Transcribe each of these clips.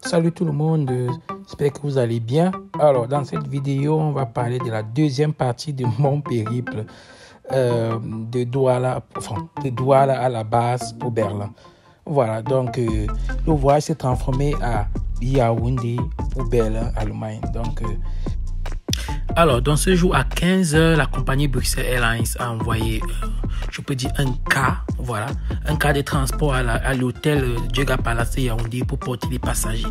Salut tout le monde, j'espère que vous allez bien. Alors dans cette vidéo, on va parler de la deuxième partie de mon périple de Douala à la base pour Berlin. Voilà, donc le voyage s'est transformé à Yaoundé pour Berlin, Allemagne. Alors, dans ce jour à 15h, la compagnie Bruxelles Airlines a envoyé, je peux dire, un cas de transport à l'hôtel Djega Palace de Yaoundé pour porter les passagers.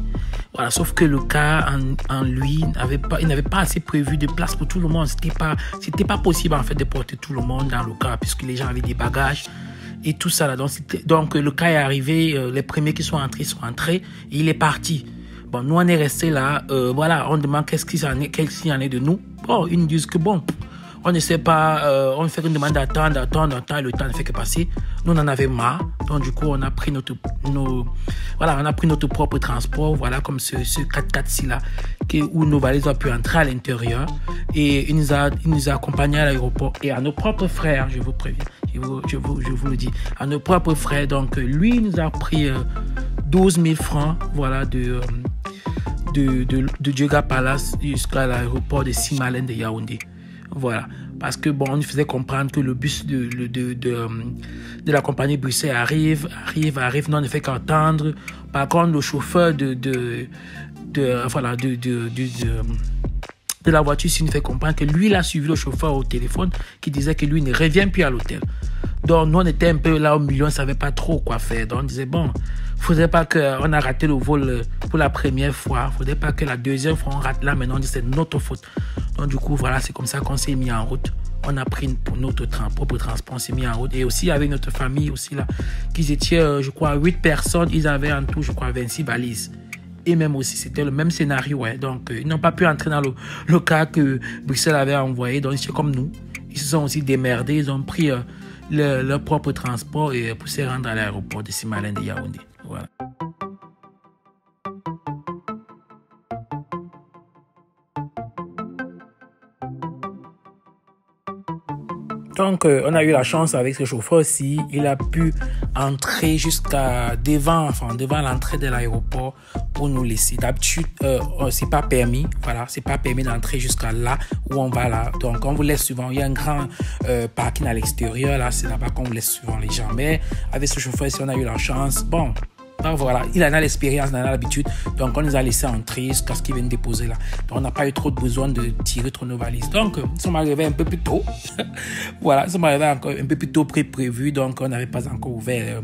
Voilà, sauf que le cas en lui, il n'avait pas assez prévu de place pour tout le monde. C'était pas possible en fait de porter tout le monde dans le cas puisque les gens avaient des bagages et tout ça là. Donc le cas est arrivé, les premiers qui sont entrés et il est parti. Bon, nous on est resté là, on demande qu'est-ce qu'il y en est de nous. Bon, ils nous disent que bon, on ne sait pas, on fait une demande d'attendre, le temps ne fait que passer. Nous on en avait marre, donc du coup on a pris notre propre transport, voilà, comme ce 4x4 là, où nos valises ont pu entrer à l'intérieur et il nous a accompagnés à l'aéroport et à nos propres frères, je vous préviens, je vous le dis, à nos propres frères. Donc lui il nous a pris 12 000 francs, voilà, de Djega Palace jusqu'à l'aéroport de Simalène de Yaoundé. Voilà. Parce que bon, on nous faisait comprendre que le bus de la compagnie Bruxelles arrive. Nous on ne fait qu'attendre. Par contre, le chauffeur de la voiture, il nous fait comprendre que lui, il a suivi le chauffeur au téléphone qui disait que lui ne revient plus à l'hôtel. Donc, nous, on était un peu là au milieu, on ne savait pas trop quoi faire. Donc, on disait, bon, il ne faudrait pas qu'on a raté le vol pour la première fois. Il ne faudrait pas que la deuxième fois, on rate là. Maintenant, on dit, c'est notre faute. Donc, du coup, voilà, c'est comme ça qu'on s'est mis en route. On a pris pour notre propre transport, on s'est mis en route. Et aussi, avec notre famille, aussi, là, qu'ils étaient, je crois, 8 personnes. Ils avaient en tout, je crois, 26 valises. Et même aussi, c'était le même scénario. Ouais. Donc, ils n'ont pas pu entrer dans le cas que Bruxelles avait envoyé. Donc, c'est comme nous. Ils se sont aussi démerdés. Ils ont pris leur propre transport et pour se rendre à l'aéroport de Simalène de Yaoundé. Voilà. Donc, on a eu la chance avec ce chauffeur-ci. Il a pu entrer jusqu'à devant l'entrée de l'aéroport pour nous laisser. D'habitude, c'est pas permis. Voilà, c'est pas permis d'entrer jusqu'à là où on va là. Donc, on vous laisse souvent. Il y a un grand parking à l'extérieur. Là, c'est là-bas qu'on vous laisse souvent les gens. Mais avec ce chauffeur-ci, on a eu la chance. Bon. Donc voilà, il en a l'expérience, il en a l'habitude. Donc on nous a laissé entrer jusqu'à ce qu'il vienne déposer là. Donc on n'a pas eu trop de besoin de tirer trop nos valises. Donc nous sommes arrivés un peu plus tôt. Voilà, nous sommes arrivés encore un peu plus tôt prévu. Donc on n'avait pas encore ouvert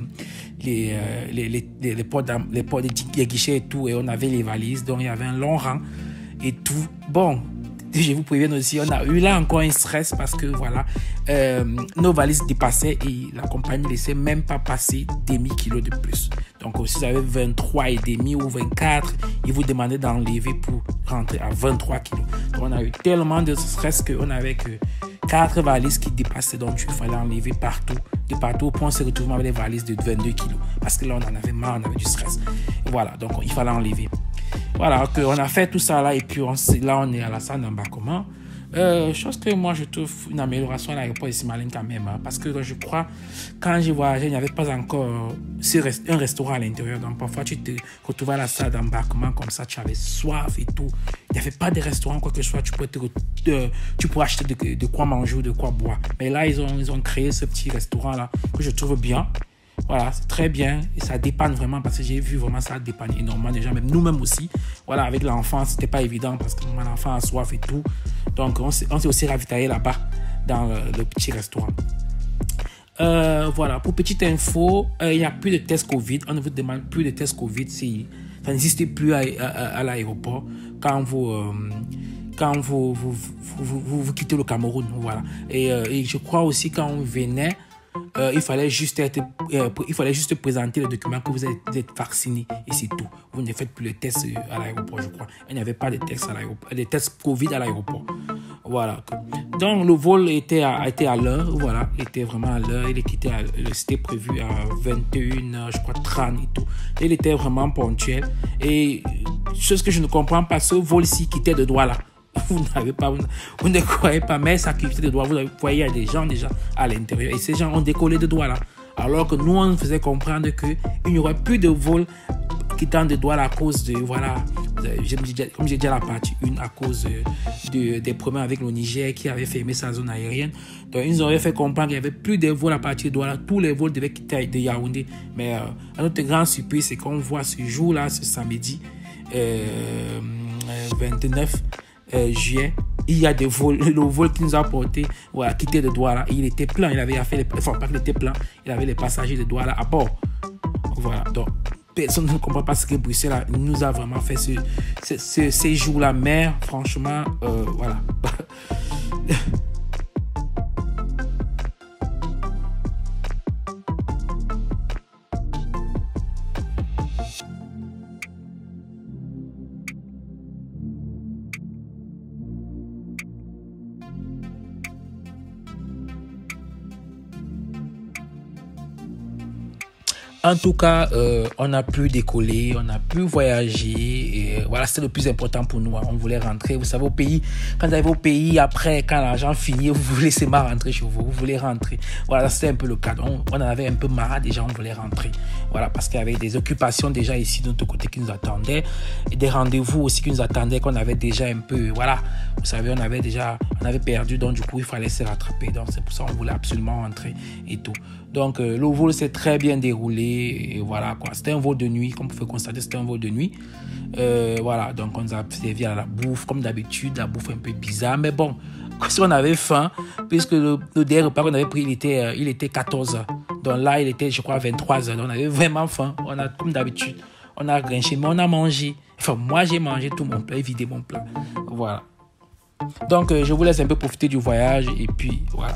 les portes des guichets et tout. Et on avait les valises. Donc il y avait un long rang et tout. Bon, je vous préviens aussi, on a eu là encore un stress parce que voilà, nos valises dépassaient et la compagnie ne laissait même pas passer demi-kilo de plus. Donc si vous avez 23,5 ou 24, ils vous demandaient d'enlever pour rentrer à 23 kilos. Donc on a eu tellement de stress qu'on avait que 4 valises qui dépassaient, donc il fallait enlever de partout au point on se retrouvait avec des valises de 22 kilos. Parce que là on en avait marre, on avait du stress. Et voilà, donc il fallait enlever. Voilà, on a fait tout ça là et puis là on est à la salle d'embarquement. Chose que moi je trouve une amélioration à l'aéroport de Simalène quand même, hein, parce que je crois quand j'ai voyagé il n'y avait pas encore un restaurant à l'intérieur. Donc parfois tu te retrouvais à la salle d'embarquement comme ça, tu avais soif et tout. Il n'y avait pas de restaurant quoi que ce soit, tu pourrais acheter de quoi manger ou de quoi boire. Mais là ils ont créé ce petit restaurant là que je trouve bien. Voilà, c'est très bien et ça dépanne vraiment parce que j'ai vu vraiment ça dépanne énormément des gens, même nous-mêmes aussi. Voilà, avec l'enfant, c'était pas évident parce que mon enfant a soif et tout. Donc, on s'est aussi ravitaillé là-bas dans le petit restaurant. Voilà, pour petite info, il n'y a plus de tests Covid. On ne vous demande plus de tests Covid. Ça n'existe plus à l'aéroport quand vous quittez le Cameroun. Voilà. Et je crois aussi quand on venait, il fallait juste présenter le document que vous êtes vacciné et c'est tout. Vous ne faites plus le test à l'aéroport, je crois. Il n'y avait pas de tests à l'aéroport, des tests Covid à l'aéroport. Voilà. Donc le vol était à l'heure, voilà, était vraiment à l'heure. C'était prévu à 21h, je crois 30 et tout. Et il était vraiment ponctuel. Et chose que je ne comprends pas, ce vol-ci quittait de Douala. Vous ne croyez pas, mais ça quittait de Douala. Vous voyez, il y a des gens déjà à l'intérieur. Et ces gens ont décollé de Douala. Alors que nous, on faisait comprendre qu'il n'y aurait plus de vol quittant de Douala à cause de, voilà, comme j'ai dit à la partie 1, à cause des problèmes avec le Niger qui avait fermé sa zone aérienne. Donc, ils nous avaient fait comprendre qu'il n'y avait plus de vols à partir de Douala. Tous les vols devaient quitter de Yaoundé. Mais à notre grande surprise, c'est qu'on voit ce jour-là, ce samedi 29 juillet, il y a des vols, le vol qui nous a porté, voilà, quitté de Douala. Il était plein, il avait fait enfin, pas qu'il était plein, il avait les passagers de Douala à bord. Voilà, donc personne ne comprend pas ce que Bruxelles nous a vraiment fait ces jours-là, mais franchement, voilà. En tout cas, on a pu décoller, on a pu voyager. Et voilà, c'était le plus important pour nous. Hein. On voulait rentrer. Vous savez, au pays, quand vous arrivez au pays, après, quand l'argent finit, vous voulez seulement rentrer chez vous. Vous voulez rentrer. Voilà, c'était un peu le cas. On en avait un peu marre déjà, on voulait rentrer. Voilà, parce qu'il y avait des occupations déjà ici de notre côté qui nous attendaient. Et des rendez-vous aussi qui nous attendaient, qu'on avait déjà un peu, voilà. Vous savez, on avait perdu. Donc, du coup, il fallait se rattraper. Donc, c'est pour ça qu'on voulait absolument rentrer et tout. Donc, le vol s'est très bien déroulé. Et voilà quoi, c'était un vol de nuit, comme vous pouvez constater, c'était un vol de nuit. Voilà, donc on nous a servi à la bouffe, comme d'habitude, la bouffe un peu bizarre, mais bon, si on avait faim, puisque le dernier repas qu'on avait pris, il était 14h. Donc là, il était, je crois, 23h. Donc on avait vraiment faim. On a, comme d'habitude, on a grinché, mais on a mangé. Enfin, moi, j'ai mangé tout mon plat et vidé mon plat. Voilà. Donc, je vous laisse un peu profiter du voyage et puis voilà.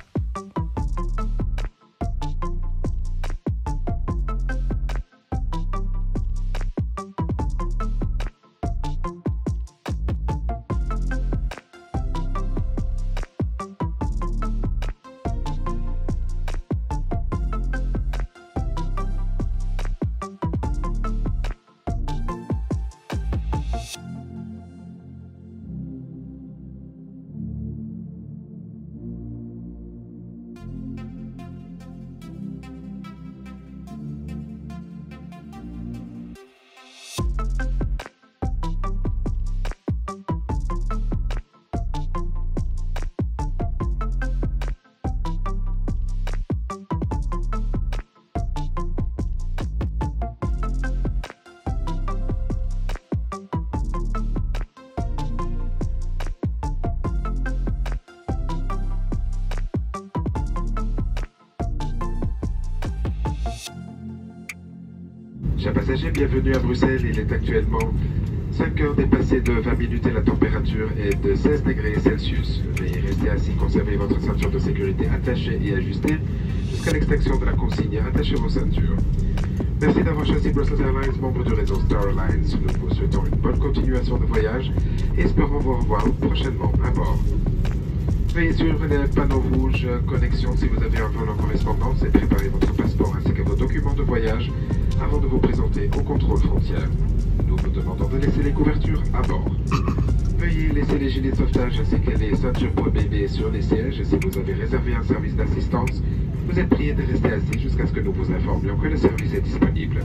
Chers passagers, bienvenue à Bruxelles. Il est actuellement 5 heures dépassées de 20 minutes et la température est de 16 degrés Celsius. Veuillez rester assis, conservez votre ceinture de sécurité attachée et ajustée jusqu'à l'extinction de la consigne. Attachez vos ceintures. Merci d'avoir choisi Brussels Airlines, membre du réseau Star Alliance. Nous vous souhaitons une bonne continuation de voyage et espérons vous revoir prochainement à bord. Veuillez suivre les panneaux rouges connexion si vous avez un vol en correspondance et préparez votre passeport ainsi que vos documents de voyage avant de vous présenter au contrôle frontière. Nous vous demandons de laisser les couvertures à bord. Veuillez laisser les gilets de sauvetage ainsi que les ceintures pour bébé sur les sièges. Si vous avez réservé un service d'assistance, vous êtes prié de rester assis jusqu'à ce que nous vous informions que le service est disponible.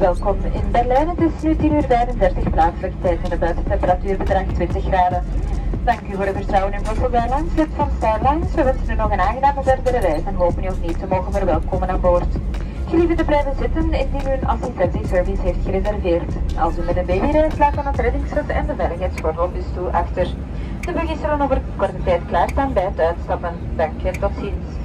Welkom in Berlijn. Het is nu 10:35 plaatselijke tijd en de buitentemperatuur bedraagt 20 graden. Dank u voor het vertrouwen in Brussels Airlines, lid van Starlines. We wensen u nog een aangename verdere reis en hopen u opnieuw te mogen verwelkomen aan boord. Gelieve te blijven zitten indien u een assistentieservice heeft gereserveerd. Als u met een baby reist, laat dan het reddingsvest en de veiligheidsgordel dus toe achter. De buggies zullen over korte tijd klaarstaan bij het uitstappen. Dank je en tot ziens.